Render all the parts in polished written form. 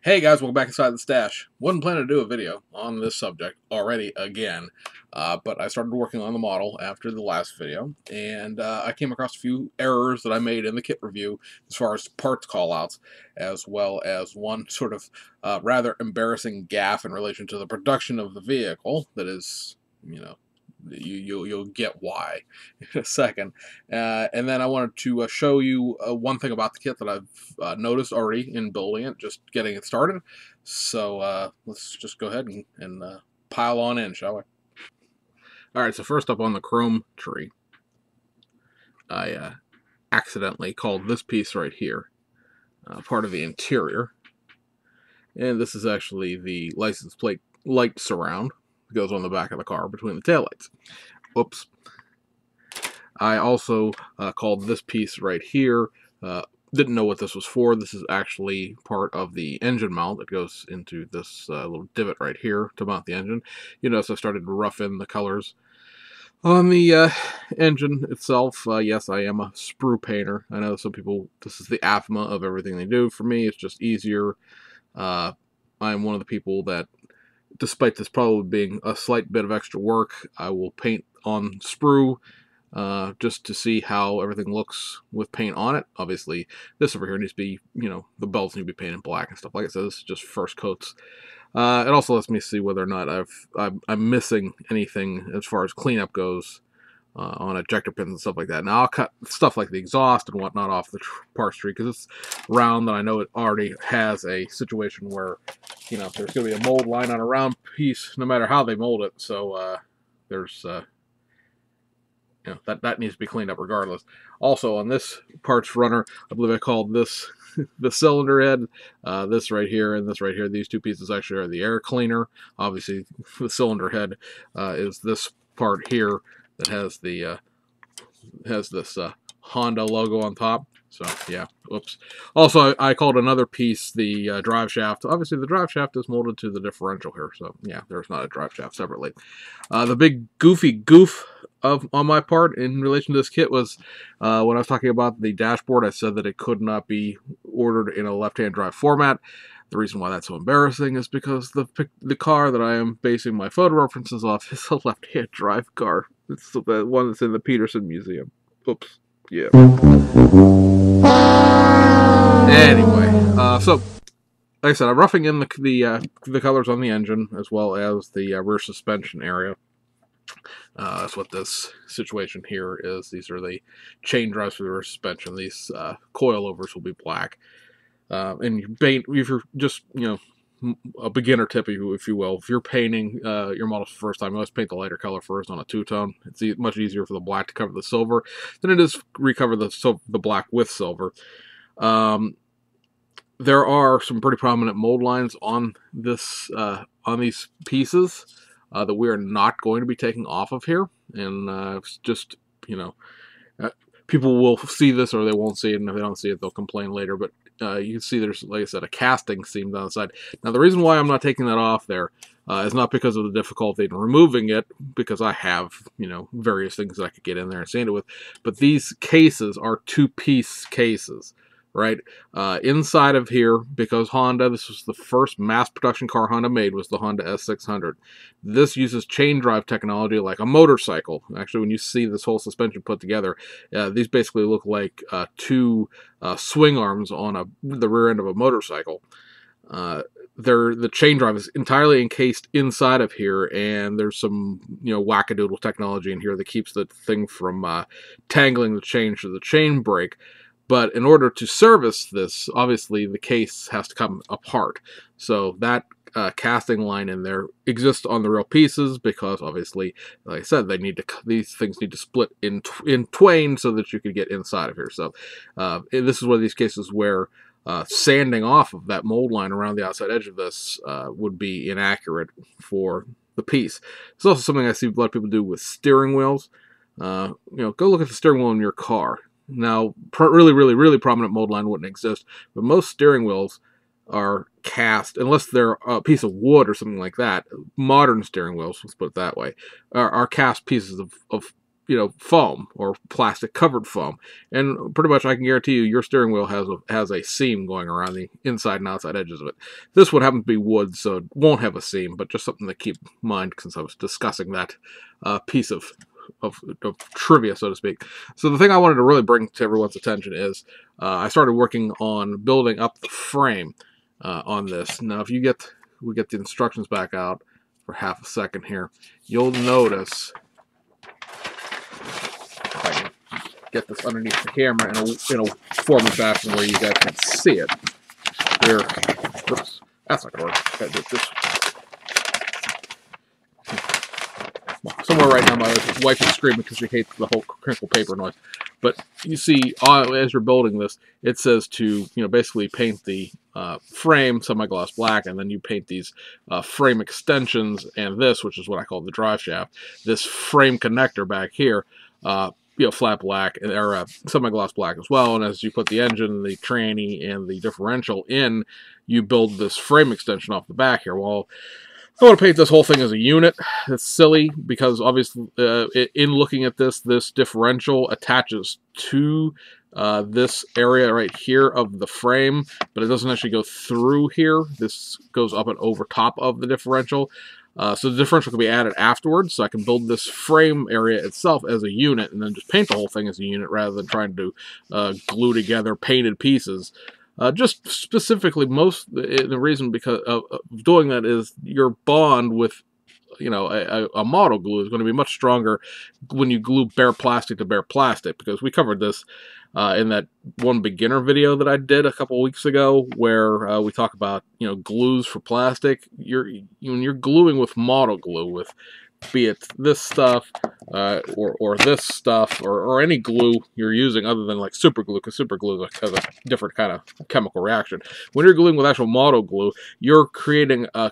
Hey guys, welcome back inside the stash. Wasn't planning to do a video on this subject already again, but I started working on the model after the last video, and I came across a few errors that I made in the kit review as far as parts callouts, as well as one sort of rather embarrassing gaffe in relation to the production of the vehicle that is, you'll get why in a second. And then I wanted to show you one thing about the kit that I've noticed already in building it, just getting it started. So let's just go ahead and pile on in, shall we? Alright, so first up on the chrome tree, I accidentally called this piece right here part of the interior. And this is actually the license plate light surround that goes on the back of the car between the taillights. Oops. I also called this piece right here. Didn't know what this was for. This is actually part of the engine mount that goes into this little divot right here to mount the engine. You notice I started to rough in the colors on the engine itself. Yes, I am a sprue painter. I know some people, this is the AFMA of everything they do. For me, it's just easier. I'm one of the people that, despite this probably being a slight bit of extra work, I will paint on sprue just to see how everything looks with paint on it. Obviously, this over here needs to be, the belts need to be painted black and stuff. Like I said, this is just first coats. It also lets me see whether or not I'm missing anything as far as cleanup goes on ejector pins and stuff like that. Now I'll cut stuff like the exhaust and whatnot off the parts tree because it's round, and I know it already has a situation where, there's going to be a mold line on a round piece no matter how they mold it. So there's that needs to be cleaned up regardless. Also, on this parts runner, I believe I called this the cylinder head. This right here and this right here, these two pieces actually are the air cleaner. Obviously, the cylinder head is this part here that has the this Honda logo on top. So yeah, whoops. Also, I called another piece the drive shaft. Obviously, the drive shaft is molded to the differential here, so yeah, there's not a drive shaft separately. The big goofy goof on my part in relation to this kit was when I was talking about the dashboard. I said that it could not be ordered in a left-hand drive format. The reason why that's so embarrassing is because the car that I am basing my photo references off is a left-hand drive car. It's the one that's in the Peterson Museum. Oops. Yeah. Anyway, so like I said, I'm roughing in the colors on the engine as well as the rear suspension area. That's what this situation here is. These are the chain drives for the rear suspension. These coilovers will be black. And you paint, if you're just, a beginner tip, if you will, if you're painting your models for the first time, you always paint the lighter color first on a two-tone. It's much easier for the black to cover the silver than it is recover the black with silver. There are some pretty prominent mold lines on this on these pieces that we are not going to be taking off of here, and just people will see this or they won't see it, and if they don't see it, they'll complain later. But you can see there's, like I said, a casting seam down the side. Now, the reason why I'm not taking that off there is not because of the difficulty in removing it, because I have, various things that I could get in there and sand it with, but these cases are two-piece cases, right? Inside of here, because Honda, this was the first mass production car Honda made, was the Honda S600. This uses chain drive technology like a motorcycle. Actually, when you see this whole suspension put together, these basically look like two swing arms on the rear end of a motorcycle. The chain drive is entirely encased inside of here, and there's some wackadoodle technology in here that keeps the thing from tangling the chain to the chain brake. But in order to service this, obviously the case has to come apart. So that casting line in there exists on the real pieces because, obviously, like I said, these things need to split in twain so that you could get inside of here. So this is one of these cases where sanding off of that mold line around the outside edge of this would be inaccurate for the piece. It's also something I see a lot of people do with steering wheels. Go look at the steering wheel in your car. Now, really prominent mold line wouldn't exist, but most steering wheels are cast, unless they're a piece of wood or something like that. Modern steering wheels, let's put it that way, are cast pieces of foam or plastic covered foam, and pretty much I can guarantee you your steering wheel has a seam going around the inside and outside edges of it. This one happens to be wood, so it won't have a seam, but just something to keep in mind since I was discussing that piece of trivia, so to speak. So the thing I wanted to really bring to everyone's attention is I started working on building up the frame on this. Now, if we get the instructions back out for half a second here, you'll notice, if I can get this underneath the camera in a form and fashion where you guys can see it. Here, oops, that's not gonna work. Gotta do it this. Somewhere right now, my wife is screaming because she hates the whole crinkle paper noise. But you see, as you're building this, it says to basically paint the frame semi-gloss black, and then you paint these frame extensions and this, which is what I call the drive shaft, this frame connector back here, flat black or semi-gloss black as well. And as you put the engine, the tranny, and the differential in, you build this frame extension off the back here. Well, I want to paint this whole thing as a unit. It's silly because obviously in looking at this differential attaches to this area right here of the frame, but it doesn't actually go through here. This goes up and over top of the differential. So the differential can be added afterwards, so I can build this frame area itself as a unit and then just paint the whole thing as a unit rather than trying to glue together painted pieces. Just specifically, the reason because of doing that is your bond with, a model glue is going to be much stronger when you glue bare plastic to bare plastic, because we covered this in that one beginner video that I did a couple weeks ago, where we talk about, glues for plastic. When you're gluing with model glue, with be it this stuff or this stuff or any glue you're using other than like super glue, because super glue has a different kind of chemical reaction. When you're gluing with actual model glue, you're creating a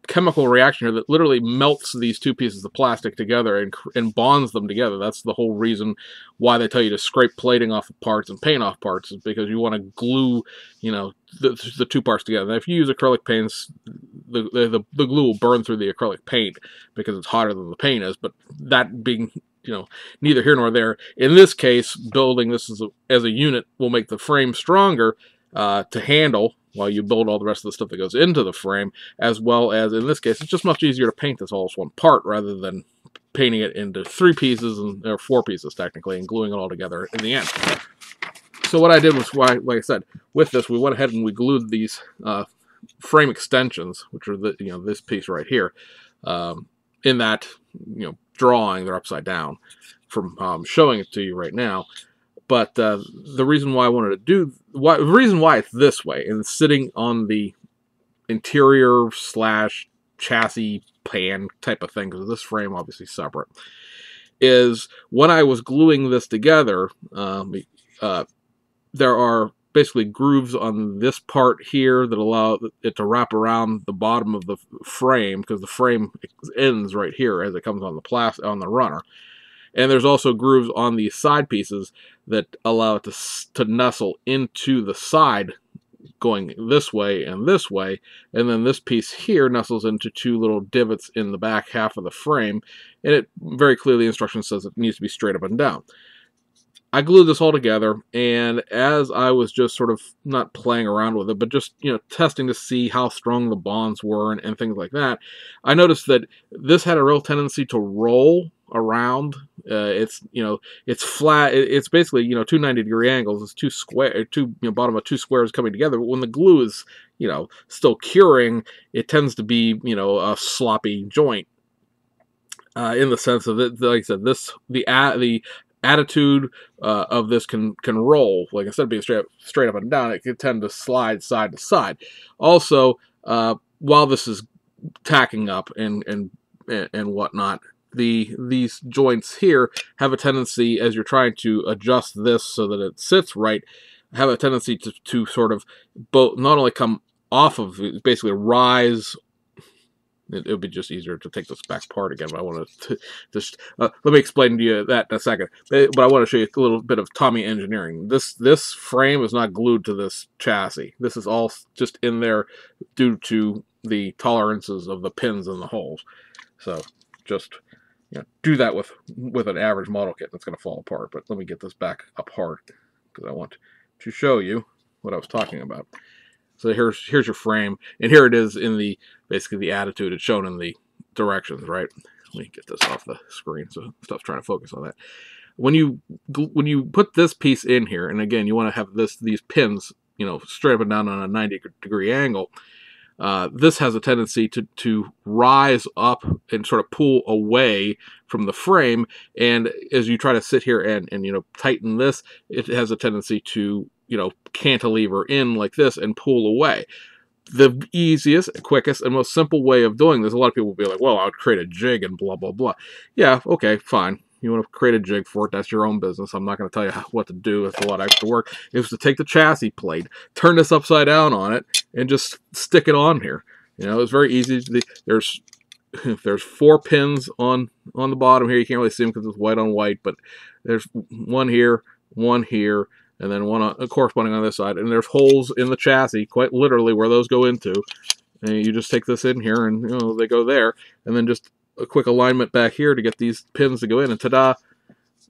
chemical reaction here that literally melts these two pieces of plastic together and bonds them together. That's the whole reason why they tell you to scrape plating off of parts and paint off parts, is because you want to glue, the two parts together. And if you use acrylic paints, the glue will burn through the acrylic paint because it's hotter than the paint is. But that being, neither here nor there. In this case, building this as a unit will make the frame stronger to handle while you build all the rest of the stuff that goes into the frame, as well as, in this case, it's just much easier to paint this all as one part rather than painting it into 3 pieces, or 4 pieces technically, and gluing it all together in the end. So what I did was, like I said, with this, we went ahead and we glued these frame extensions, which are this piece right here. In that drawing, they're upside down from showing it to you right now. But the reason why I wanted to the reason why it's this way and sitting on the interior / chassis pan type of thing, because this frame obviously separate, is when I was gluing this together, there are basically grooves on this part here that allow it to wrap around the bottom of the frame, because the frame ends right here as it comes on the runner. And there's also grooves on the side pieces that allow it to nestle into the side, going this way, and then this piece here nestles into 2 little divots in the back half of the frame, and it very clearly, instruction says it needs to be straight up and down. I glued this all together, and as I was just sort of not playing around with it, but just testing to see how strong the bonds were and things like that, I noticed that this had a real tendency to roll around. It's flat. It's basically 2 90-degree angles. It's 2 square, bottom of 2 squares coming together. But when the glue is still curing, it tends to be a sloppy joint. In the sense of it, like I said, the attitude of this can roll. Like, instead of being straight up and down, it can tend to slide side to side. Also, while this is tacking up and whatnot, these joints here have a tendency, as you're trying to adjust this so that it sits right, have a tendency to sort of both not only come off of it, basically rise. It would be just easier to take this back apart again, but I want to just let me explain to you that in a second. But I want to show you a little bit of Tamiya engineering. This frame is not glued to this chassis. This is all just in there due to the tolerances of the pins and the holes. So just do that with an average model kit, that's going to fall apart. But let me get this back apart because I want to show you what I was talking about. So here's your frame, and here it is in the basically the attitude. It's shown in the directions, right? Let me get this off the screen so stuff's trying to focus on that. When you put this piece in here, and again, you want to have these pins, straight up and down on a 90-degree angle. This has a tendency to rise up and sort of pull away from the frame, and as you try to sit here and tighten this, it has a tendency to cantilever in like this and pull away. The easiest, quickest, and most simple way of doing this, a lot of people will be like, well, I would create a jig and blah, blah, blah. Yeah, okay, fine. You want to create a jig for it, that's your own business. I'm not going to tell you what to do. It's a lot of extra work. Is to take the chassis plate, turn this upside down on it, and just stick it on here. It's very easy. There's 4 pins on the bottom here. You can't really see them because it's white on white, but there's one here, and then one corresponding on this side. And there's holes in the chassis, quite literally, where those go into. And you just take this in here, and they go there. And then just a quick alignment back here to get these pins to go in, and ta-da!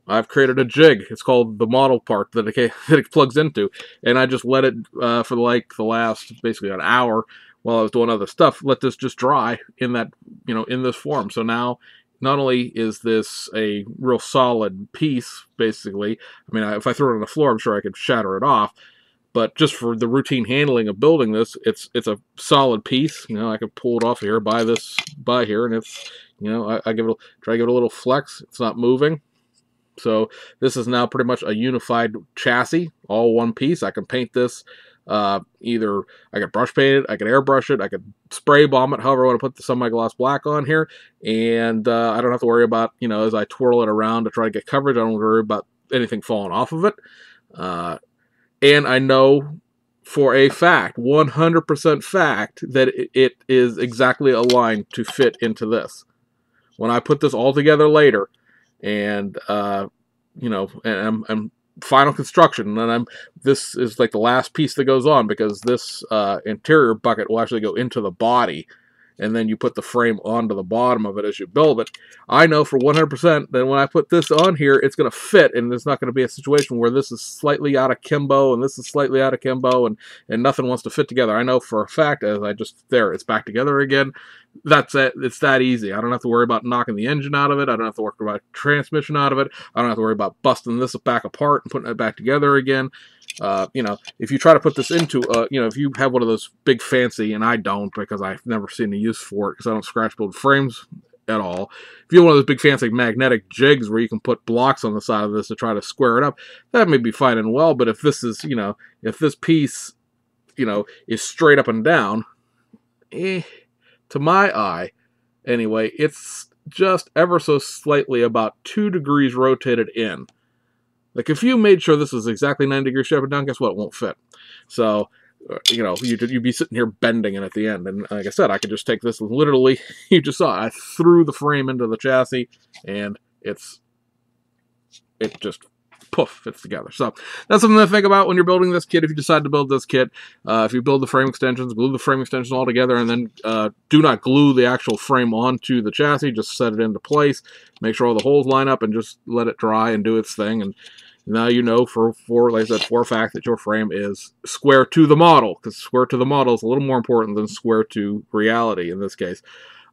I've created a jig. It's called the model part that it plugs into, and I just let it for like the last basically an hour while I was doing other stuff. Let this just dry in that in this form. So now, not only is this a real solid piece, basically. I mean, if I throw it on the floor, I'm sure I could shatter it off. But just for the routine handling of building this, it's a solid piece. I can pull it off here, by here, and it's I try to give it a little flex. It's not moving. So this is now pretty much a unified chassis, all one piece. I can paint this. Either I could brush paint it, I could airbrush it, I could spray bomb it, however I want to put the semi-gloss black on here, and I don't have to worry about, as I twirl it around to try to get coverage, I don't worry about anything falling off of it. And I know for a fact, 100% fact, that it is exactly aligned to fit into this. When I put this all together later, and and I'm final construction, and then this is like the last piece that goes on, because this interior bucket will actually go into the body, and then you put the frame onto the bottom of it as you build it. I know for 100% that when I put this on here, it's going to fit, and there's not going to be a situation where this is slightly out of kimbo and this is slightly out of kimbo, and nothing wants to fit together. I know for a fact, as it's back together again. That's it. It's that easy. I don't have to worry about knocking the engine out of it. I don't have to worry about transmission out of it. I don't have to worry about busting this back apart and putting it back together again. If you try to put this into, if you have one of those big fancy, and I don't because I've never seen a use for it because I don't scratch build frames at all. If you have one of those big fancy magnetic jigs where you can put blocks on the side of this to try to square it up, that may be fine and well. But if this is, if this piece, is straight up and down, to my eye, anyway, it's just ever so slightly about 2 degrees rotated in. Like, if you made sure this was exactly 9 degrees straight up and down, guess what? It won't fit. So, you'd be sitting here bending it at the end. And like I said, I could just take this, literally, you just saw it. I threw the frame into the chassis, and it just poof, fits together. So that's something to think about when you're building this kit. If you decide to build this kit, if you build the frame extensions, glue the frame extensions all together, and then do not glue the actual frame onto the chassis. Just set it into place. Make sure all the holes line up, and just let it dry and do its thing. And now you know for like I said, for a fact that your frame is square to the model, because square to the model is a little more important than square to reality in this case.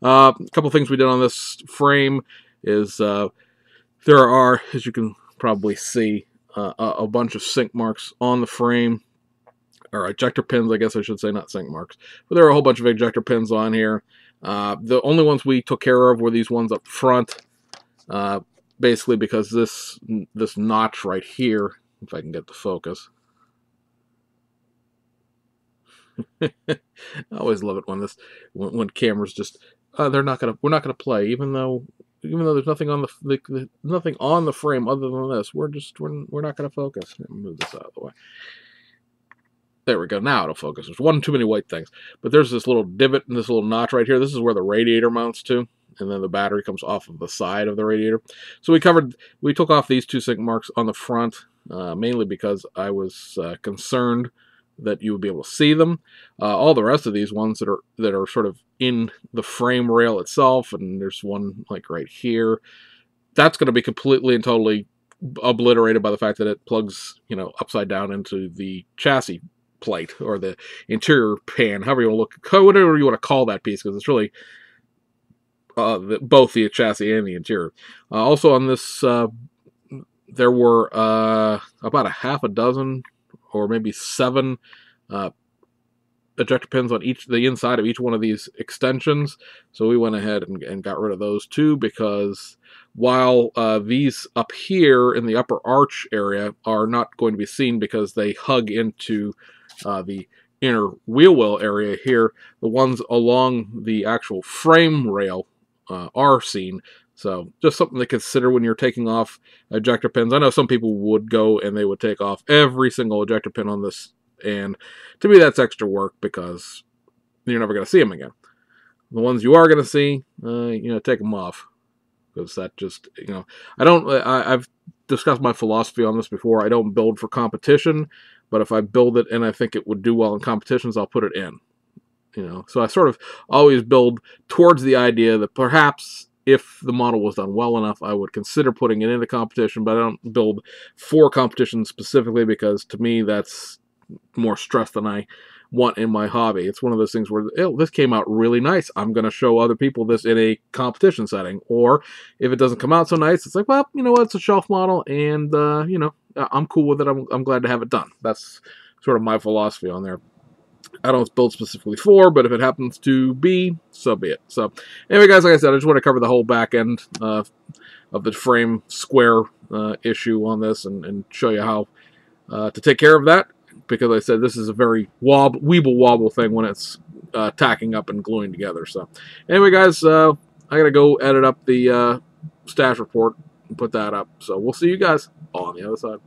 A couple things we did on this frame is there are, as you can probably see, a bunch of sink marks on the frame, or ejector pins, I guess I should say, not sink marks. But there are a whole bunch of ejector pins on here. The only ones we took care of were these ones up front, basically because this notch right here, if I can get the focus. I always love it when cameras just we're not gonna play, even though there's nothing on nothing on the frame other than this. We're not going to focus. Let me move this out of the way. There we go. Now it'll focus. There's one too many white things. But there's this little divot and this little notch right here. This is where the radiator mounts to, and then the battery comes off of the side of the radiator. So we took off these 2 sink marks on the front, mainly because I was concerned that you would be able to see them. All the rest of these ones that are sort of in the frame rail itself, and there's one like right here, that's going to be completely and totally obliterated by the fact that it plugs, you know, upside down into the chassis plate or the interior pan, however you want to look, whatever you want to call that piece, because it's really both the chassis and the interior. Also on this, there were about a half a dozen or maybe 7 ejector pins on the inside of each one of these extensions. So we went ahead and got rid of those too, because while these up here in the upper arch area are not going to be seen because they hug into the inner wheel well area here, the ones along the actual frame rail are seen. So just something to consider when you're taking off ejector pins. I know some people would go and they would take off every single ejector pin on this, and to me that's extra work because you're never going to see them again. The ones you are going to see, you know, take them off, because that just, you know, I've discussed my philosophy on this before. I don't build for competition, but if I build it and I think it would do well in competitions, I'll put it in. You know, so I sort of always build towards the idea that perhaps if the model was done well enough, I would consider putting it into competition, but I don't build for competition specifically, because to me that's more stress than I want in my hobby. It's one of those things where, oh, this came out really nice, I'm going to show other people this in a competition setting. Or if it doesn't come out so nice, it's like, well, you know what, it's a shelf model, and you know, I'm cool with it. I'm glad to have it done. That's sort of my philosophy on there. I don't build specifically for, but if it happens to be, so be it. So anyway, guys, like I said, I just want to cover the whole back end of the frame square issue on this, and show you how to take care of that, because I said this is a very weeble wobble thing when it's tacking up and gluing together. So anyway, guys, I gotta go edit up the stash report and put that up. So we'll see you guys on the other side.